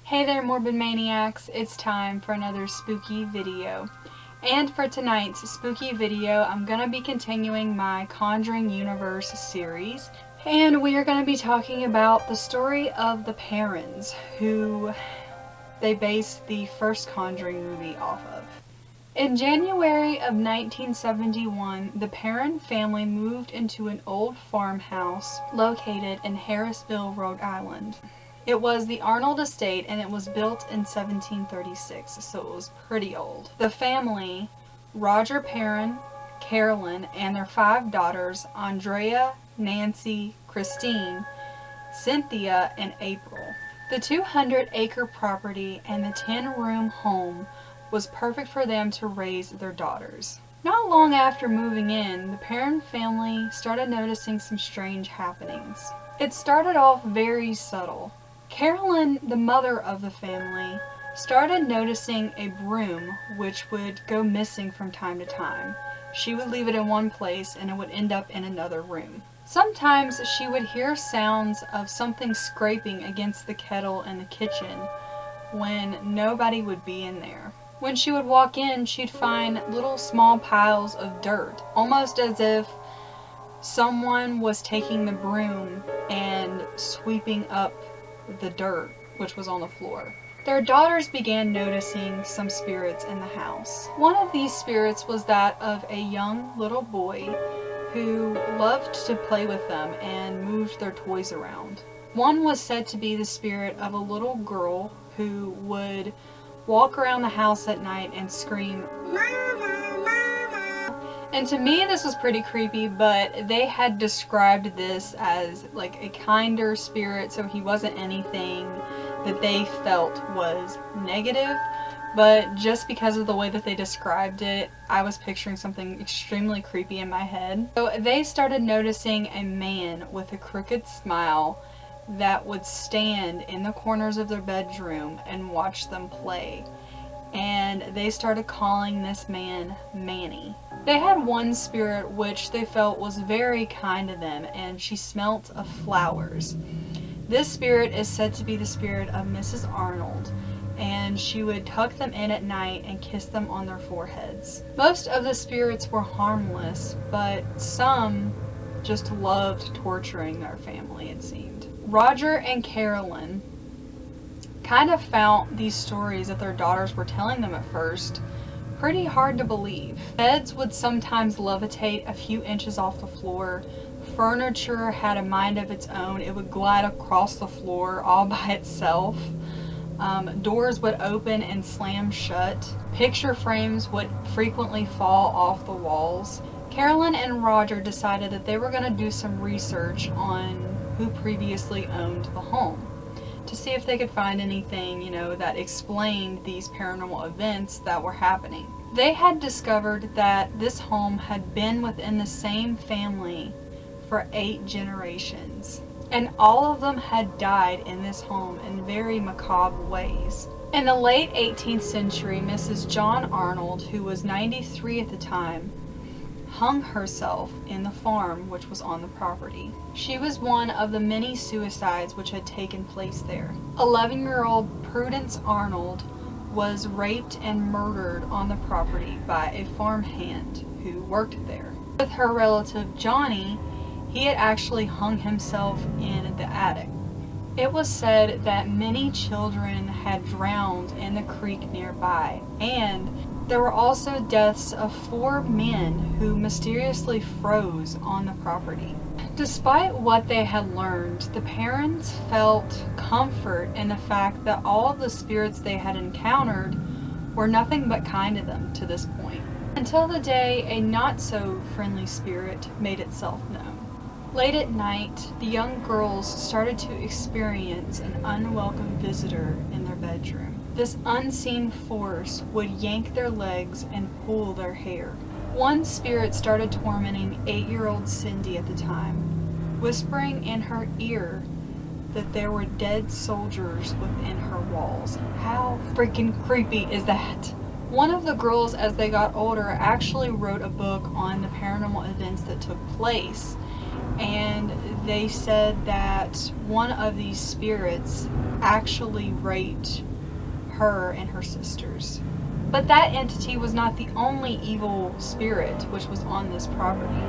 Hey there, Morbid Maniacs, it's time for another spooky video. And for tonight's spooky video, I'm going to be continuing my Conjuring Universe series. And we are going to be talking about the story of the Perrons, who they based the first Conjuring movie off of. In January of 1971, the Perron family moved into an old farmhouse located in Harrisville, Rhode Island. It was the Arnold estate and it was built in 1736, so it was pretty old. The family, Roger Perron, Carolyn, and their 5 daughters, Andrea, Nancy, Christine, Cynthia, and April. The 200-acre property and the 10-room home was perfect for them to raise their daughters. Not long after moving in, the Perron family started noticing some strange happenings. It started off very subtle. Carolyn, the mother of the family, started noticing a broom which would go missing from time to time. She would leave it in one place and it would end up in another room. Sometimes she would hear sounds of something scraping against the kettle in the kitchen when nobody would be in there. When she would walk in, she'd find little small piles of dirt, almost as if someone was taking the broom and sweeping up the dirt which was on the floor. Their daughters began noticing some spirits in the house. One of these spirits was that of a young little boy who loved to play with them and moved their toys around. One was said to be the spirit of a little girl who would walk around the house at night and scream, "Mama, Mama." And to me this was pretty creepy, but they had described this as like a kinder spirit, so he wasn't anything that they felt was negative. But just because of the way that they described it, I was picturing something extremely creepy in my head. So they started noticing a man with a crooked smile that would stand in the corners of their bedroom and watch them play. And they started calling this man Manny. They had one spirit which they felt was very kind to them, and she smelt of flowers. This spirit is said to be the spirit of Mrs. Arnold, and she would tuck them in at night and kiss them on their foreheads. Most of the spirits were harmless, but some just loved torturing their family, it seemed. Roger and Carolyn kind of found these stories that their daughters were telling them at first pretty hard to believe. Beds would sometimes levitate a few inches off the floor. Furniture had a mind of its own. It would glide across the floor all by itself. Doors would open and slam shut. Picture frames would frequently fall off the walls. Carolyn and Roger decided that they were going to do some research on who previously owned the home to see if they could find anything, that explained these paranormal events that were happening. They had discovered that this home had been within the same family for 8 generations, and all of them had died in this home in very macabre ways. In the late 18th century, Mrs. John Arnold, who was 93 at the time, hung herself in the farm which was on the property. She was one of the many suicides which had taken place there. 11-year-old Prudence Arnold was raped and murdered on the property by a farmhand who worked there. With her relative Johnny, he had actually hung himself in the attic. It was said that many children had drowned in the creek nearby, and there were also deaths of 4 men who mysteriously froze on the property. Despite what they had learned, the Perrons felt comfort in the fact that all of the spirits they had encountered were nothing but kind to them to this point, until the day a not-so-friendly spirit made itself known. Late at night, the young girls started to experience an unwelcome visitor in their bedroom. This unseen force would yank their legs and pull their hair. One spirit started tormenting 8-year-old Cindy at the time, whispering in her ear that there were dead soldiers within her walls. How freaking creepy is that? One of the girls, as they got older, actually wrote a book on the paranormal events that took place, and they said that one of these spirits actually raped her and her sisters. But that entity was not the only evil spirit which was on this property.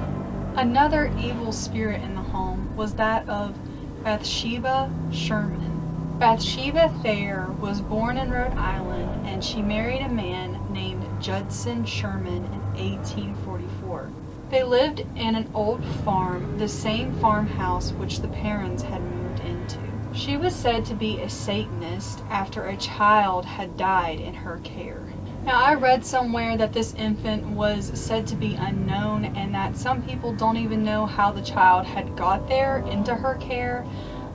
Another evil spirit in the home was that of Bathsheba Sherman. Bathsheba Thayer was born in Rhode Island, and she married a man named Judson Sherman in 1844. They lived in an old farm, the same farmhouse which the Perrons had moved into. She was said to be a Satanist after a child had died in her care. Now, I read somewhere that this infant was said to be unknown, and that some people don't even know how the child had got there into her care,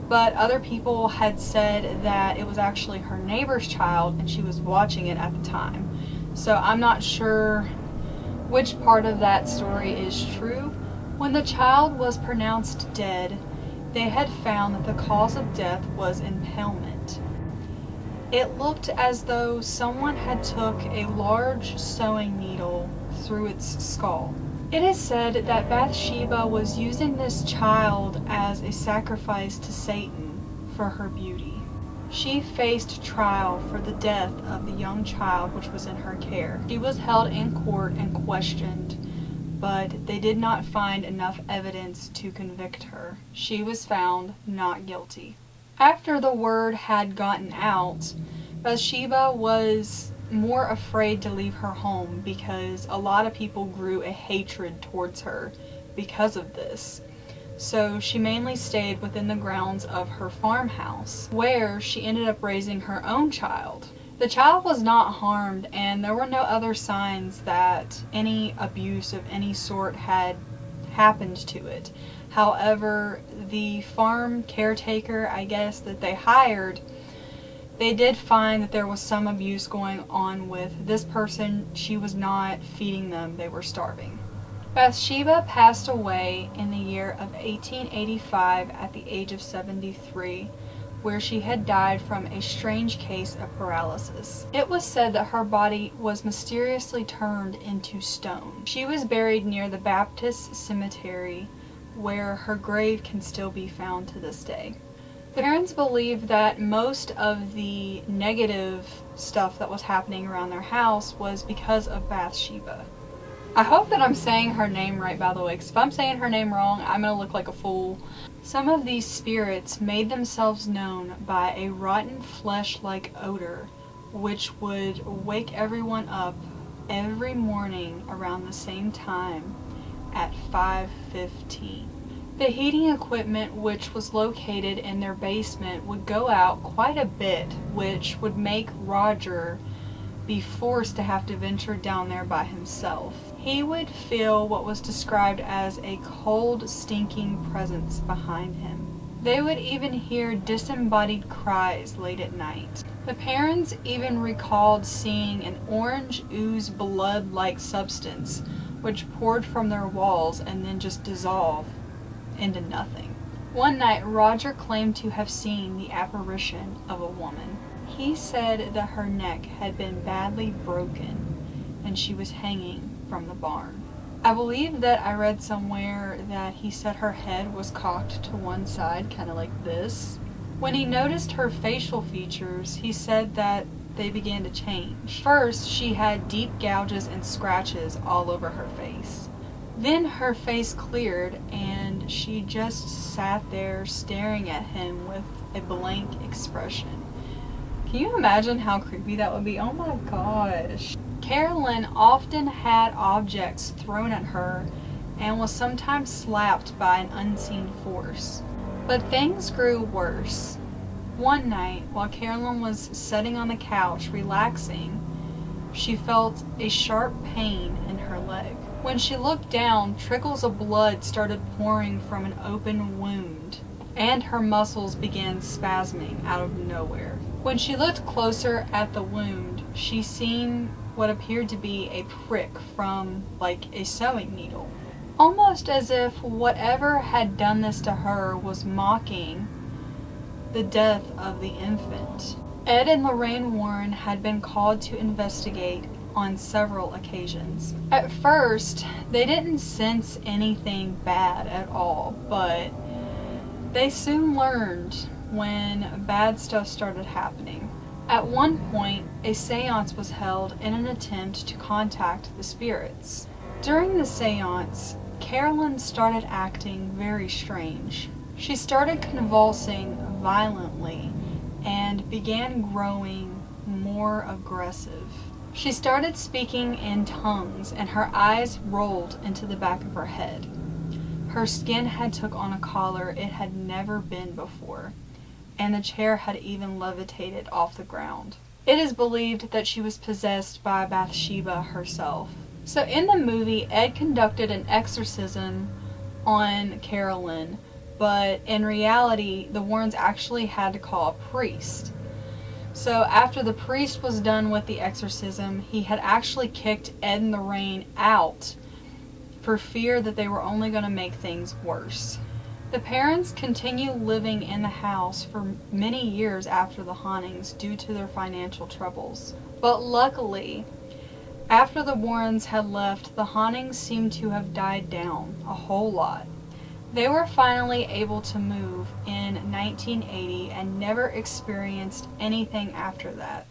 but other people had said that it was actually her neighbor's child and she was watching it at the time. So I'm not sure which part of that story is true. When the child was pronounced dead, they had found that the cause of death was impalement. It looked as though someone had took a large sewing needle through its skull. It is said that Bathsheba was using this child as a sacrifice to Satan for her beauty. She faced trial for the death of the young child which was in her care. She was held in court and questioned, but they did not find enough evidence to convict her. She was found not guilty. After the word had gotten out, Bathsheba was more afraid to leave her home because a lot of people grew a hatred towards her because of this. So she mainly stayed within the grounds of her farmhouse, where she ended up raising her own child. The child was not harmed, and there were no other signs that any abuse of any sort had happened to it. However, the farm caretaker, I guess, that they hired, they did find that there was some abuse going on with this person. She was not feeding them, they were starving. Bathsheba passed away in the year of 1885 at the age of 73, where she had died from a strange case of paralysis. It was said that her body was mysteriously turned into stone. She was buried near the Baptist cemetery, where her grave can still be found to this day. The parents believed that most of the negative stuff that was happening around their house was because of Bathsheba. I hope that I'm saying her name right, by the way, because if I'm saying her name wrong, I'm going to look like a fool. Some of these spirits made themselves known by a rotten flesh-like odor, which would wake everyone up every morning around the same time at 5:15. The heating equipment, which was located in their basement, would go out quite a bit, which would make Roger be forced to have to venture down there by himself. He would feel what was described as a cold, stinking presence behind him. They would even hear disembodied cries late at night. The Perrons even recalled seeing an orange ooze blood-like substance which poured from their walls and then just dissolved into nothing. One night, Roger claimed to have seen the apparition of a woman. He said that her neck had been badly broken and she was hanging from the barn. I believe that I read somewhere that he said her head was cocked to one side, kind of like this. When he noticed her facial features, he said that they began to change. First, she had deep gouges and scratches all over her face. Then her face cleared and she just sat there staring at him with a blank expression. Can you imagine how creepy that would be? Oh my gosh. Carolyn often had objects thrown at her and was sometimes slapped by an unseen force. But things grew worse. One night, while Carolyn was sitting on the couch relaxing, she felt a sharp pain in her leg. When she looked down, trickles of blood started pouring from an open wound, and her muscles began spasming out of nowhere. When she looked closer at the wound, she seen what appeared to be a prick from, like, a sewing needle. Almost as if whatever had done this to her was mocking the death of the infant. Ed and Lorraine Warren had been called to investigate on several occasions. At first, they didn't sense anything bad at all, but they soon learned when bad stuff started happening. At one point, a seance was held in an attempt to contact the spirits. During the seance, Carolyn started acting very strange. She started convulsing violently and began growing more aggressive. She started speaking in tongues and her eyes rolled into the back of her head. Her skin had took on a color it had never been before, and the chair had even levitated off the ground. It is believed that she was possessed by Bathsheba herself. So in the movie, Ed conducted an exorcism on Carolyn, but in reality, the Warrens actually had to call a priest. So after the priest was done with the exorcism, he had actually kicked Ed and Lorraine out for fear that they were only going to make things worse. The Perrons continued living in the house for many years after the hauntings due to their financial troubles. But luckily, after the Warrens had left, the hauntings seemed to have died down a whole lot. They were finally able to move in 1980 and never experienced anything after that.